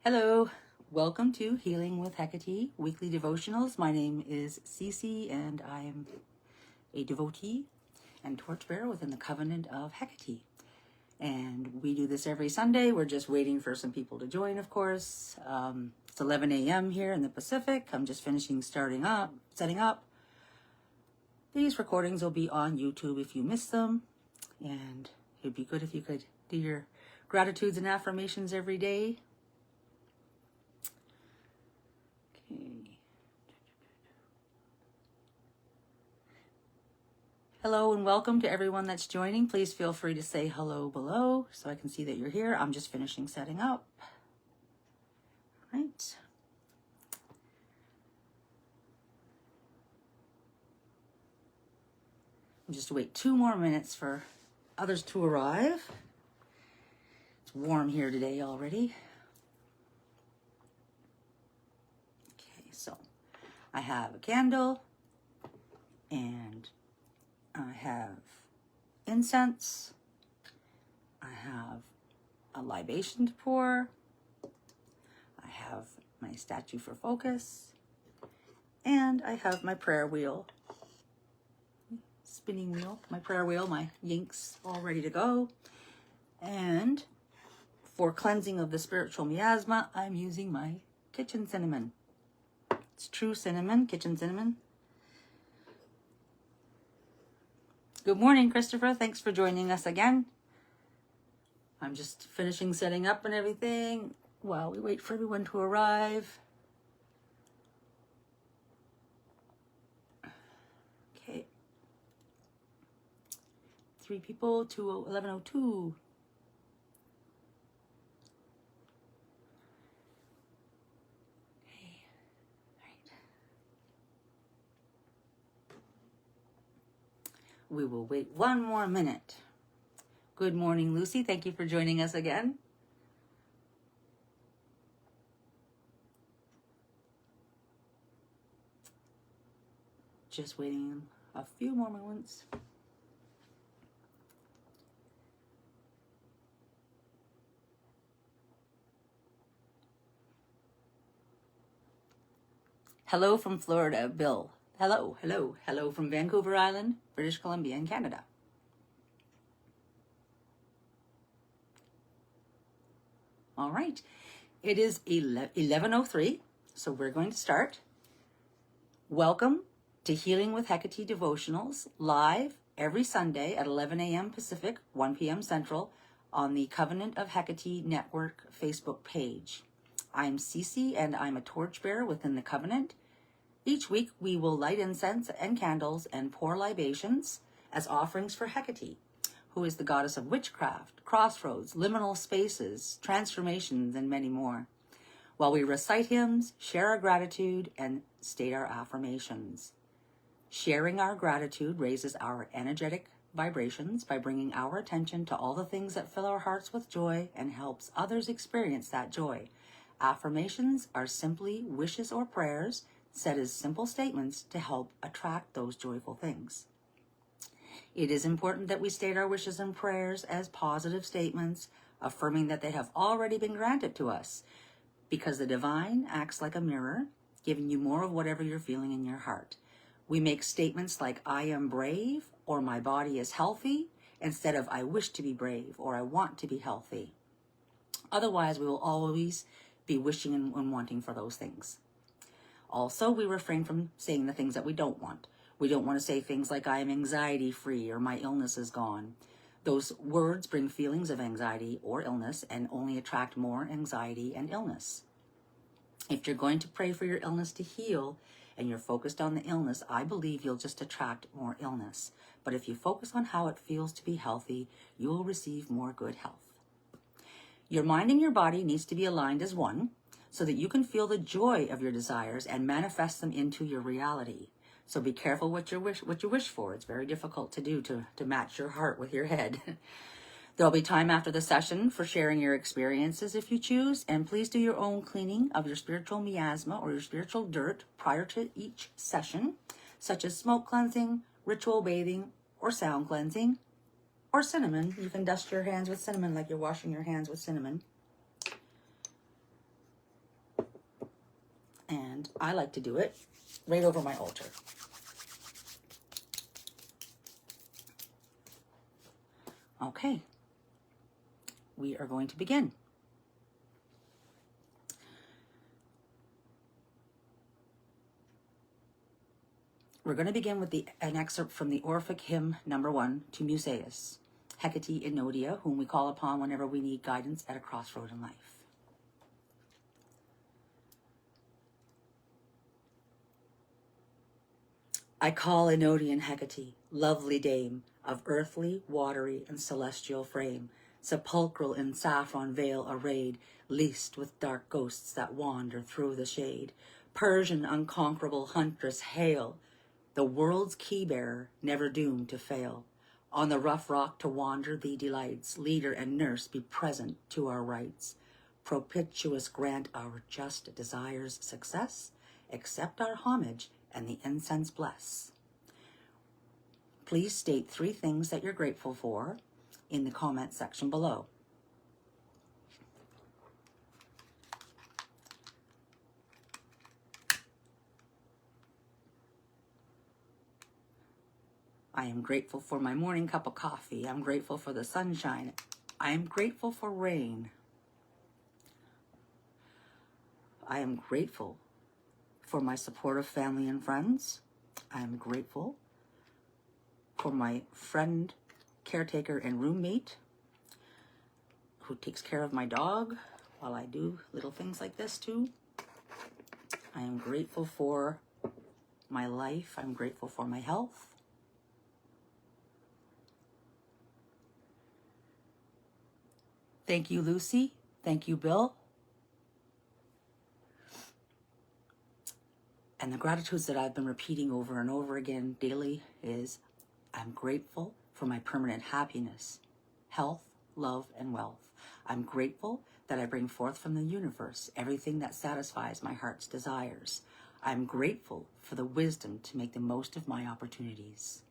Hello, welcome to Healing with Hecate weekly devotionals. My name is Cece and I am a devotee and torchbearer within the covenant of Hecate. And we do this every Sunday. We're just waiting for some people to join, of course. It's 11 a.m. here in the Pacific. I'm just finishing setting up. These recordings will be on YouTube if you miss them. And it'd be good if you could do your gratitudes and affirmations every day. Hello and welcome to everyone that's joining. Please feel free to say hello below so I can see that you're here. I'm just finishing setting up. All right. I'll just wait 2 more minutes for others to arrive. It's warm here today already. Okay, so I have a candle and I have incense, I have a libation to pour, I have my statue for focus, and I have my prayer wheel, spinning wheel, my prayer wheel, my yinks all ready to go. And for cleansing of the spiritual miasma, I'm using my kitchen cinnamon. It's true cinnamon, kitchen cinnamon. Good morning, Christopher. Thanks for joining us again. I'm just finishing setting up and everything while we wait for everyone to arrive. Okay. 3 people, 11:02. We will wait 1 more minute. Good morning, Lucy. Thank you for joining us again. Just waiting a few more moments. Hello from Florida, Bill. Hello from Vancouver Island, British Columbia, and Canada. All right, it is 11:03, so we're going to start. Welcome to Healing with Hecate Devotionals, live every Sunday at 11 a.m. Pacific, 1 p.m. Central, on the Covenant of Hecate Network Facebook page. I'm Cece, and I'm a torchbearer within the Covenant. Each week, we will light incense and candles and pour libations as offerings for Hecate, who is the goddess of witchcraft, crossroads, liminal spaces, transformations, and many more, while we recite hymns, share our gratitude, and state our affirmations. Sharing our gratitude raises our energetic vibrations by bringing our attention to all the things that fill our hearts with joy and helps others experience that joy. Affirmations are simply wishes or prayers said as simple statements to help attract those joyful things. It is important that we state our wishes and prayers as positive statements, affirming that they have already been granted to us, because the divine acts like a mirror, giving you more of whatever you're feeling in your heart. We make statements like, I am brave, or my body is healthy, instead of I wish to be brave, or I want to be healthy. Otherwise, we will always be wishing and wanting for those things. Also, we refrain from saying the things that we don't want. We don't want to say things like, I am anxiety-free, or my illness is gone. Those words bring feelings of anxiety or illness and only attract more anxiety and illness. If you're going to pray for your illness to heal and you're focused on the illness, I believe you'll just attract more illness. But if you focus on how it feels to be healthy, you will receive more good health. Your mind and your body needs to be aligned as one, so that you can feel the joy of your desires and manifest them into your reality. So be careful what you wish for. It's very difficult to do to match your heart with your head. There'll be time after the session for sharing your experiences if you choose, and please do your own cleaning of your spiritual miasma or your spiritual dirt prior to each session, such as smoke cleansing, ritual bathing, or sound cleansing, or cinnamon. You can dust your hands with cinnamon like you're washing your hands with cinnamon. I like to do it right over my altar. Okay, we are going to begin. We're going to begin with an excerpt from the Orphic hymn number 1 to Musaeus, Hecate in Nodia, whom we call upon whenever we need guidance at a crossroad in life. I call Enodian Hecate, lovely dame, of earthly, watery, and celestial frame, sepulchral in saffron veil arrayed, leased with dark ghosts that wander through the shade. Persian unconquerable huntress, hail, the world's key-bearer, never doomed to fail. On the rough rock to wander thee delights, leader and nurse be present to our rights. Propitious grant our just desires success, accept our homage, and the incense bless. Please state 3 things that you're grateful for in the comment section below. I am grateful for my morning cup of coffee. I'm grateful for the sunshine. I am grateful for rain. I am grateful for my supportive family and friends. I am grateful for my friend, caretaker, and roommate who takes care of my dog while I do little things like this too. I am grateful for my life. I'm grateful for my health. Thank you, Lucy. Thank you, Bill. And the gratitudes that I've been repeating over and over again daily is I'm grateful for my permanent happiness, health, love, and wealth. I'm grateful that I bring forth from the universe everything that satisfies my heart's desires. I'm grateful for the wisdom to make the most of my opportunities.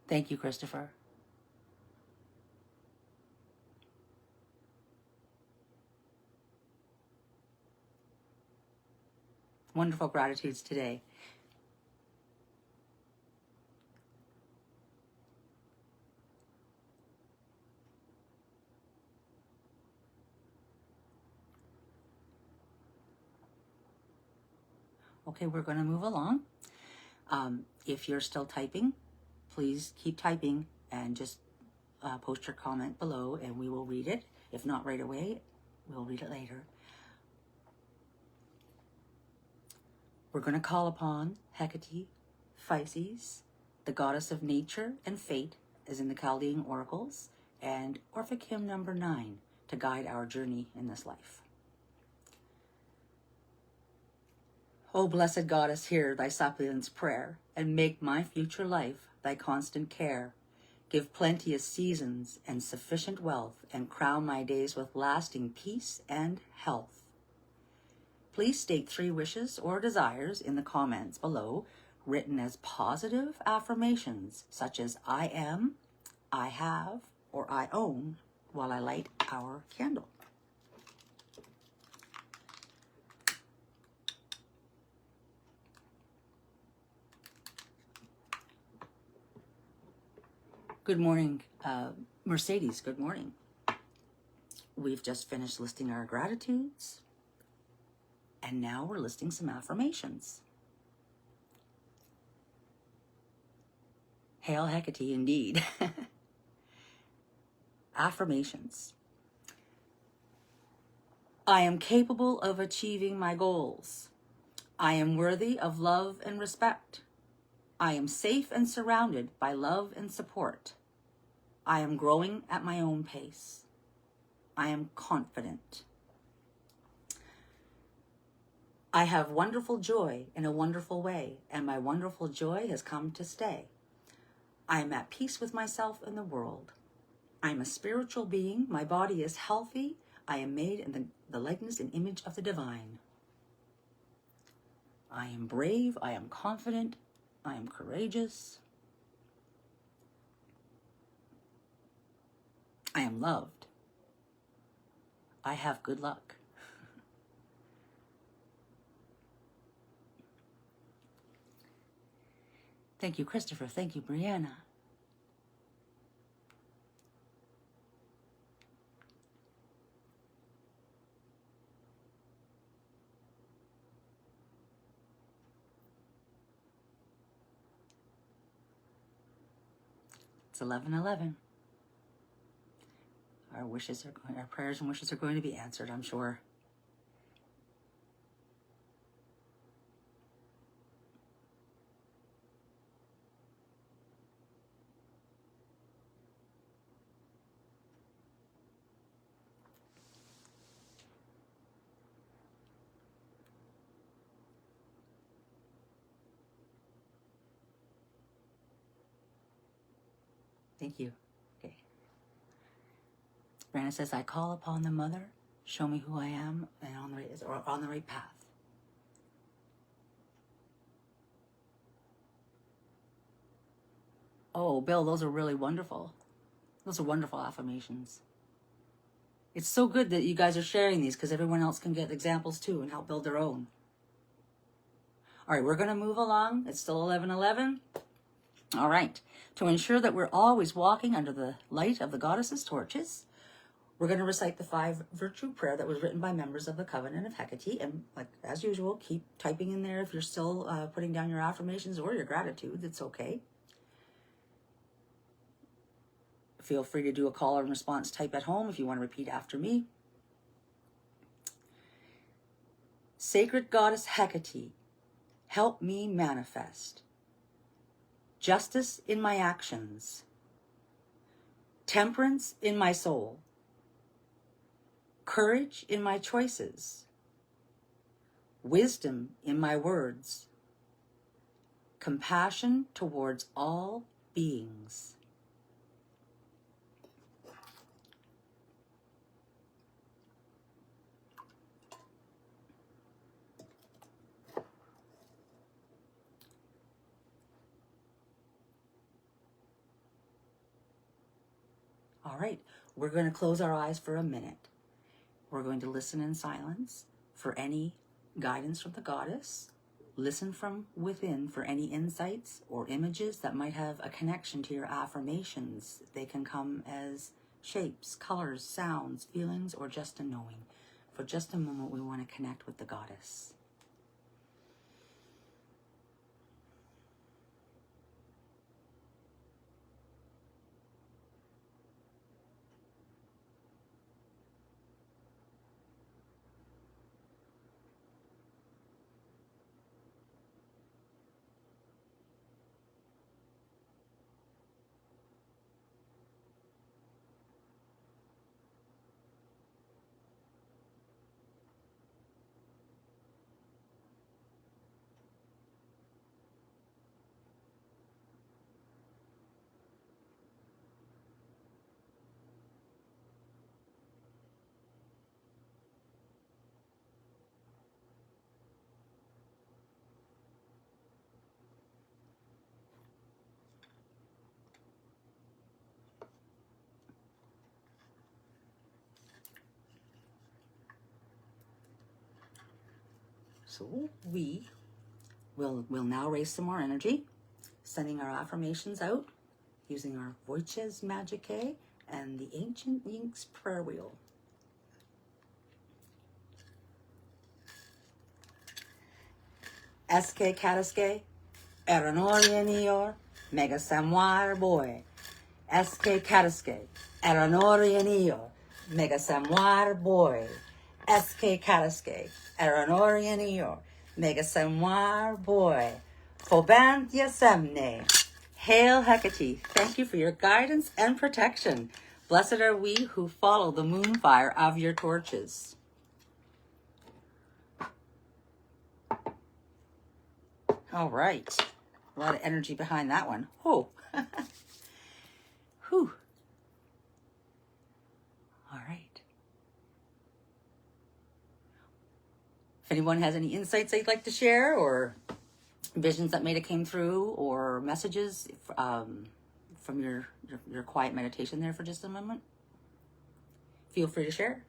Thank you, Christopher. Wonderful gratitudes today. Okay, we're going to move along. If you're still typing, please keep typing and just post your comment below and we will read it. If not right away, we'll read it later. We're going to call upon Hecate, Physis, the goddess of nature and fate, as in the Chaldean oracles, and Orphic hymn number 9 to guide our journey in this life. O blessed goddess, hear thy suppliant's prayer, and make my future life thy constant care. Give plenteous seasons and sufficient wealth, and crown my days with lasting peace and health. Please state 3 wishes or desires in the comments below, written as positive affirmations, such as I am, I have, or I own, while I light our candle. Good morning, Mercedes, good morning. We've just finished listing our gratitudes, and now we're listing some affirmations. Hail Hecate, indeed. Affirmations. I am capable of achieving my goals. I am worthy of love and respect. I am safe and surrounded by love and support. I am growing at my own pace. I am confident. I have wonderful joy in a wonderful way, and my wonderful joy has come to stay. I am at peace with myself and the world. I am a spiritual being. My body is healthy. I am made in the likeness and image of the divine. I am brave. I am confident. I am courageous. I am loved. I have good luck. Thank you, Christopher. Thank you, Brianna. It's 11:11. Our prayers and wishes are going to be answered, I'm sure. Thank you. Okay. Brandon says, I call upon the Mother, show me who I am, and on the right path. Oh, Bill, those are really wonderful. Those are wonderful affirmations. It's so good that you guys are sharing these because everyone else can get examples too and help build their own. All right, we're going to move along. It's still 11:11. All right. To ensure that we're always walking under the light of the goddess's torches, we're going to recite the 5 virtue prayer that was written by members of the Covenant of Hecate. And like as usual, keep typing in there if you're still putting down your affirmations or your gratitude. It's okay. Feel free to do a call and response type at home if you want to repeat after me. Sacred Goddess Hekate, help me manifest justice in my actions, temperance in my soul, courage in my choices, wisdom in my words, compassion towards all beings. All right, we're going to close our eyes for a minute. We're going to listen in silence for any guidance from the goddess. Listen from within for any insights or images that might have a connection to your affirmations. They can come as shapes, colors, sounds, feelings, or just a knowing. For just a moment, we want to connect with the goddess. So we will now raise some more energy, sending our affirmations out using our Voices Magicae and the Ancient Inks prayer wheel. Eske Kataske, Eranorianior, Mega Samuar Boy. Eske Kataske, Eranorianior, Mega Samuar Boy. Eske Kataske, Eranorianior, Mega Samuar Boy. Fobantia Semne. Hail Hecate, thank you for your guidance and protection. Blessed are we who follow the moon fire of your torches. All right. A lot of energy behind that one. Oh. Whew. All right. If anyone has any insights they'd like to share, or visions that may have came through, or messages from your quiet meditation there for just a moment, feel free to share.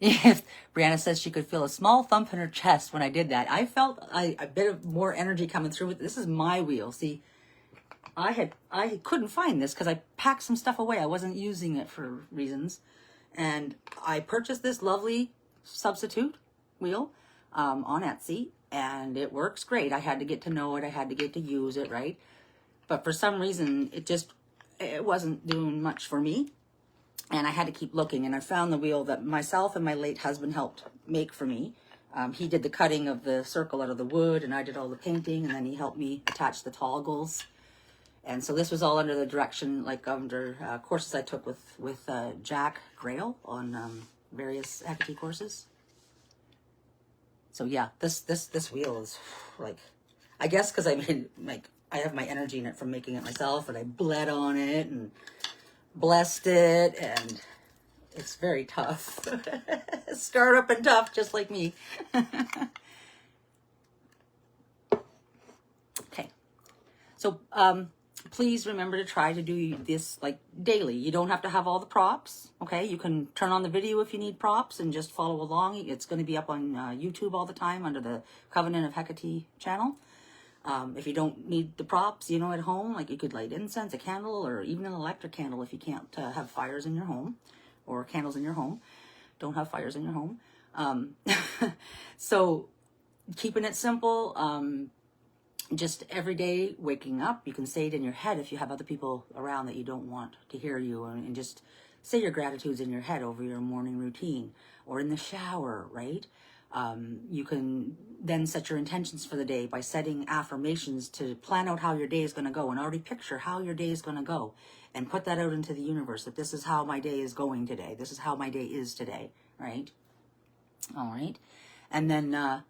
If Brianna says she could feel a small thump in her chest when I did that, I felt a bit of more energy coming through. This is my wheel. See, I couldn't find this because I packed some stuff away. I wasn't using it for reasons, and I purchased this lovely substitute wheel on Etsy, and it works great. I had to get to know it. I had to get to use it, right? But for some reason, it wasn't doing much for me. And I had to keep looking, and I found the wheel that myself and my late husband helped make for me. He did the cutting of the circle out of the wood, and I did all the painting, and then he helped me attach the toggles. And so this was all under the direction, like under courses I took with Jack Grail on various Hekate courses. So yeah, this wheel is like, I guess because I have my energy in it from making it myself, and I bled on it and blessed it, and it's very tough. Scarred up and tough, just like me. Okay, so please remember to try to do this like daily. You don't have to have all the props, okay? You can turn on the video if you need props and just follow along. It's going to be up on YouTube all the time under the Covenant of Hekate channel. If you don't need the props, at home, like you could light incense, a candle, or even an electric candle if you can't have fires in your home, or candles in your home. Don't have fires in your home. So keeping it simple, just every day waking up, you can say it in your head if you have other people around that you don't want to hear you, and just say your gratitudes in your head over your morning routine or in the shower, right? You can then set your intentions for the day by setting affirmations to plan out how your day is going to go, and already picture how your day is going to go, and put that out into the universe, that this is how my day is going today. This is how my day is today, right? All right. And then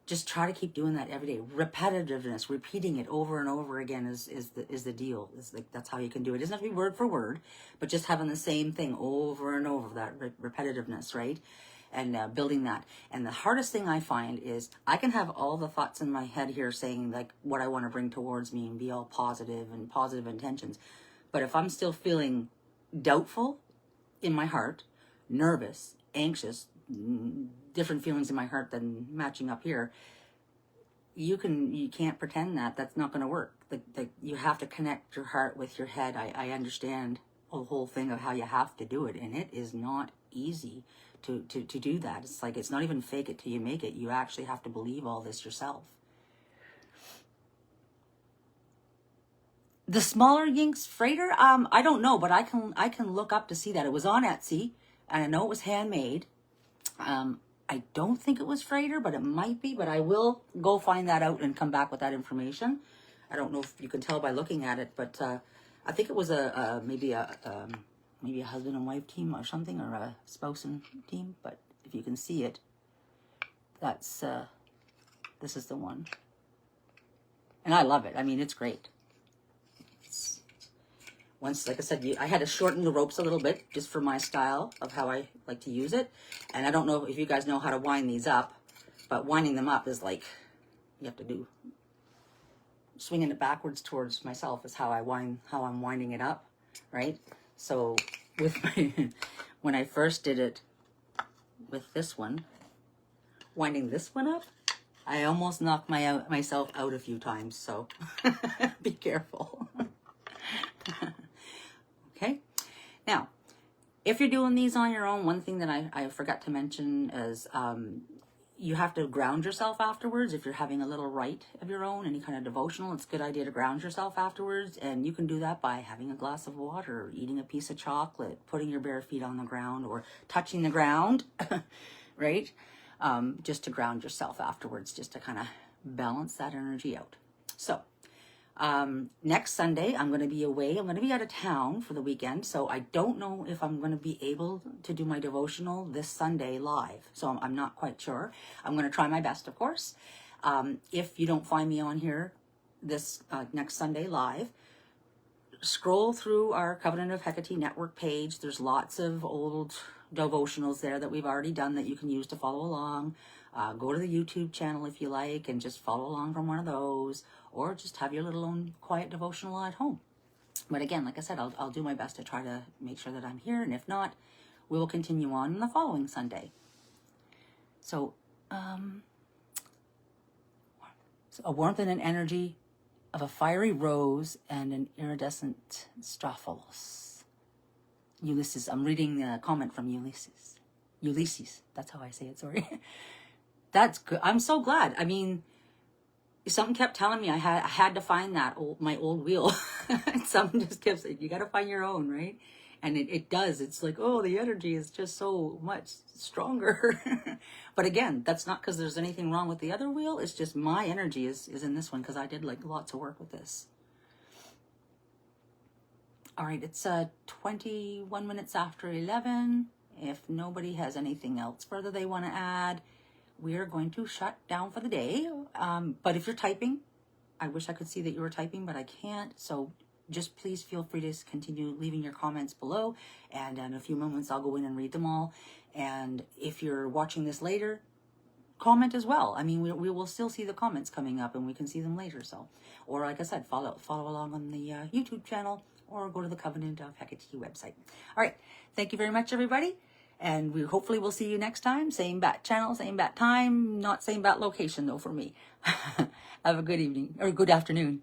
just try to keep doing that every day. Repetitiveness, repeating it over and over again is the deal. It's like, that's how you can do it. It doesn't have to be word for word, but just having the same thing over and over, that repetitiveness, right? And building that. And the hardest thing I find is I can have all the thoughts in my head here saying like what I want to bring towards me and be all positive and positive intentions. But if I'm still feeling doubtful in my heart, nervous, anxious, different feelings in my heart than matching up here, you can't pretend that's not going to work. You have to connect your heart with your head. I understand the whole thing of how you have to do it, and it is not easy to do that. It's like, it's not even fake it till you make it. You actually have to believe all this yourself. The smaller Yinks freighter, I don't know, but I can look up to see that. It was on Etsy, and I know it was handmade. I don't think it was freighter, but it might be, but I will go find that out and come back with that information. I don't know if you can tell by looking at it, but I think it was maybe a husband and wife team or something, or a spouse and team. But if you can see it, that's this is the one, and I love it. I mean, it's great. Once, like I said, I had to shorten the ropes a little bit just for my style of how I like to use it. And I don't know if you guys know how to wind these up, but winding them up is like, you have to do, swinging it backwards towards myself is how I'm winding it up, right? So with when I first did it with this one, winding this one up, I almost knocked myself out a few times. So be careful. Okay. Now, if you're doing these on your own, one thing that I forgot to mention is you have to ground yourself afterwards. If you're having a little rite of your own, any kind of devotional, it's a good idea to ground yourself afterwards. And you can do that by having a glass of water, eating a piece of chocolate, putting your bare feet on the ground, or touching the ground, right? Just to ground yourself afterwards, just to kind of balance that energy out. So, next Sunday, I'm going to be away. I'm going to be out of town for the weekend. So I don't know if I'm going to be able to do my devotional this Sunday live. So I'm not quite sure. I'm going to try my best, of course. If you don't find me on here this next Sunday live, scroll through our Covenant of Hecate network page. There's lots of old devotionals there that we've already done that you can use to follow along. Go to the YouTube channel if you like and just follow along from one of those, or just have your little own quiet devotional at home. But again, like I said, I'll do my best to try to make sure that I'm here, and if not, we will continue on the following Sunday. So, a warmth and an energy of a fiery rose and an iridescent Strophalos. Ulysses. I'm reading a comment from Ulysses. Ulysses. That's how I say it, sorry. That's good. I'm so glad. I mean, something kept telling me I had to find my old wheel. Something just kept saying, you got to find your own, right? And it does. It's like, oh, the energy is just so much stronger. But again, that's not because there's anything wrong with the other wheel. It's just my energy is in this one because I did like lots of work with this. All right, it's 21 minutes after 11. If nobody has anything else further they want to add, we're going to shut down for the day. But if you're typing, I wish I could see that you were typing, but I can't. So just please feel free to continue leaving your comments below. And in a few moments, I'll go in and read them all. And if you're watching this later, comment as well. I mean, we will still see the comments coming up and we can see them later. So, or like I said, follow along on the YouTube channel or go to the Covenant of Hecate website. All right. Thank you very much, everybody. And we hopefully will see you next time. Same bat channel, same bat time, not same bat location though for me. Have a good evening or good afternoon.